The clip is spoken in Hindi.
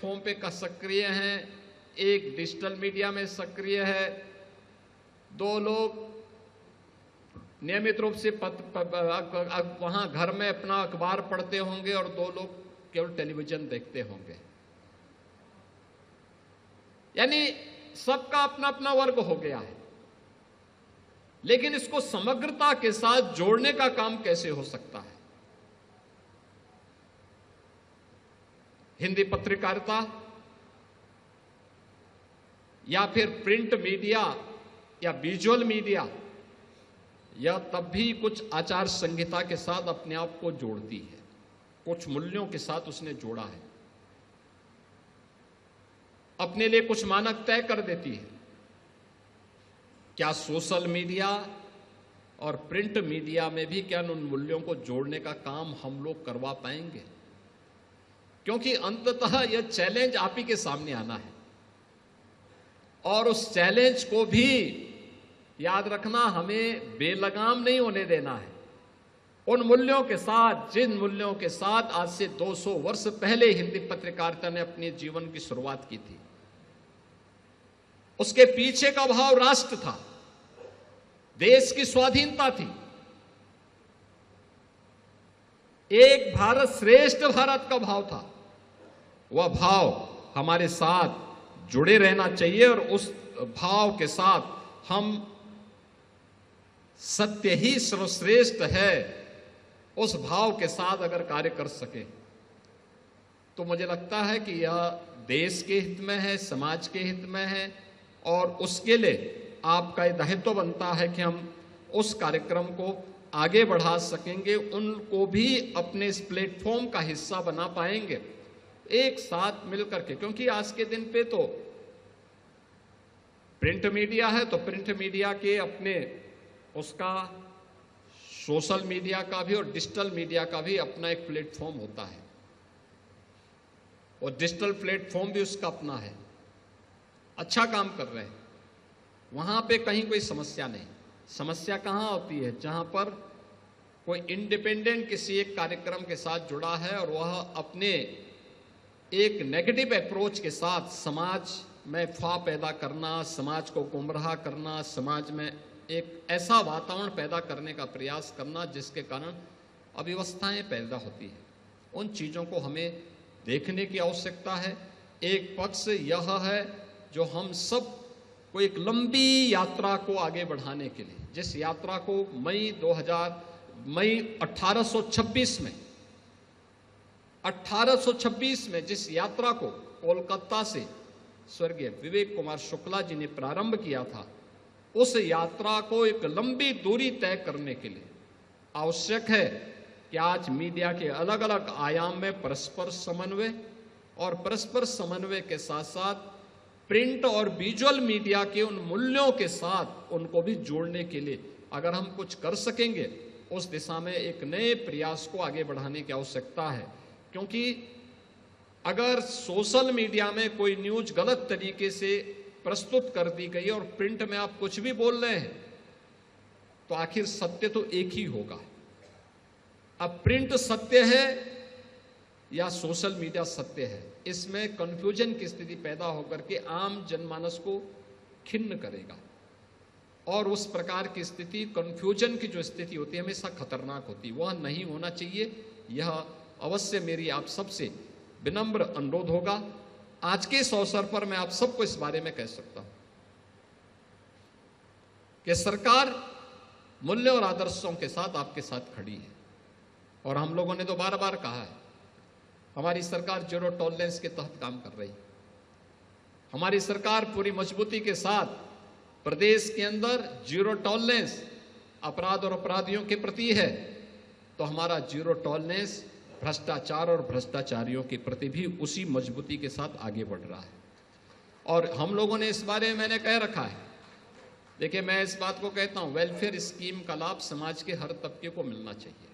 प्लेटफॉर्म पे का सक्रिय हैं, एक डिजिटल मीडिया में सक्रिय है, 2 लोग नियमित रूप से वहां घर में अपना अखबार पढ़ते होंगे और 2 लोग केवल टेलीविजन देखते होंगे। यानी सबका अपना अपना वर्ग हो गया है। लेकिन इसको समग्रता के साथ जोड़ने का काम कैसे हो सकता है? हिंदी पत्रकारिता या फिर प्रिंट मीडिया या विजुअल मीडिया, यह तब भी कुछ आचार संहिता के साथ अपने आप को जोड़ती है, कुछ मूल्यों के साथ उसने जोड़ा है, अपने लिए कुछ मानक तय कर देती है। क्या सोशल मीडिया और प्रिंट मीडिया में भी क्या उन मूल्यों को जोड़ने का काम हम लोग करवा पाएंगे? क्योंकि अंततः यह चैलेंज आप ही के सामने आना है और उस चैलेंज को भी याद रखना, हमें बेलगाम नहीं होने देना है। उन मूल्यों के साथ, जिन मूल्यों के साथ आज से 200 वर्ष पहले हिंदी पत्रकारिता ने अपने जीवन की शुरुआत की थी, उसके पीछे का भाव राष्ट्र था, देश की स्वाधीनता थी, एक भारत श्रेष्ठ भारत का भाव था। वह भाव हमारे साथ जुड़े रहना चाहिए और उस भाव के साथ हम सत्य ही सर्वश्रेष्ठ है, उस भाव के साथ अगर कार्य कर सके तो मुझे लगता है कि यह देश के हित में है, समाज के हित में है और उसके लिए आपका दायित्व बनता है कि हम उस कार्यक्रम को आगे बढ़ा सकेंगे, उनको भी अपने इस प्लेटफॉर्म का हिस्सा बना पाएंगे एक साथ मिलकर के। क्योंकि आज के दिन पे तो प्रिंट मीडिया है तो प्रिंट मीडिया के अपने उसका सोशल मीडिया का भी और डिजिटल मीडिया का भी अपना एक प्लेटफॉर्म होता है और डिजिटल प्लेटफॉर्म भी उसका अपना है। अच्छा काम कर रहे हैं, वहां पे कहीं कोई समस्या नहीं। समस्या कहां होती है? जहां पर कोई इंडिपेंडेंट किसी एक कार्यक्रम के साथ जुड़ा है और वह अपने एक नेगेटिव अप्रोच के साथ समाज में अफवाह पैदा करना, समाज को गुमराह करना, समाज में एक ऐसा वातावरण पैदा करने का प्रयास करना जिसके कारण अव्यवस्थाएं पैदा होती है। उन चीज़ों को हमें देखने की आवश्यकता है। एक पक्ष यह है जो हम सब को एक लंबी यात्रा को आगे बढ़ाने के लिए, जिस यात्रा को मई 1826 में जिस यात्रा को कोलकाता से स्वर्गीय विवेक कुमार शुक्ला जी ने प्रारंभ किया था, उस यात्रा को एक लंबी दूरी तय करने के लिए आवश्यक है कि आज मीडिया के अलग अलग आयाम में परस्पर समन्वय और परस्पर समन्वय के साथ साथ प्रिंट और विजुअल मीडिया के उन मूल्यों के साथ उनको भी जोड़ने के लिए अगर हम कुछ कर सकेंगे, उस दिशा में एक नए प्रयास को आगे बढ़ाने की आवश्यकता है। क्योंकि अगर सोशल मीडिया में कोई न्यूज गलत तरीके से प्रस्तुत कर दी गई और प्रिंट में आप कुछ भी बोल रहे हैं तो आखिर सत्य तो एक ही होगा। अब प्रिंट सत्य है या सोशल मीडिया सत्य है, इसमें कंफ्यूजन की स्थिति पैदा होकर के आम जनमानस को खिन्न करेगा और उस प्रकार की स्थिति, कंफ्यूजन की जो स्थिति होती है, हमेशा खतरनाक होती है। वह नहीं होना चाहिए। यह अवश्य मेरी आप सबसे विनम्र अनुरोध होगा। आज के इस अवसर पर मैं आप सबको इस बारे में कह सकता हूं कि सरकार मूल्य और आदर्शों के साथ आपके साथ खड़ी है और हम लोगों ने तो बार बार कहा है, हमारी सरकार जीरो टॉलरेंस के तहत काम कर रही है। हमारी सरकार पूरी मजबूती के साथ प्रदेश के अंदर जीरो टॉलरेंस अपराध और अपराधियों के प्रति है, तो हमारा जीरो टॉलरेंस भ्रष्टाचार और भ्रष्टाचारियों के प्रति भी उसी मजबूती के साथ आगे बढ़ रहा है। और हम लोगों ने इस बारे में मैंने कह रखा है, देखिए मैं इस बात को कहता हूं, वेलफेयर स्कीम का लाभ समाज के हर तबके को मिलना चाहिए।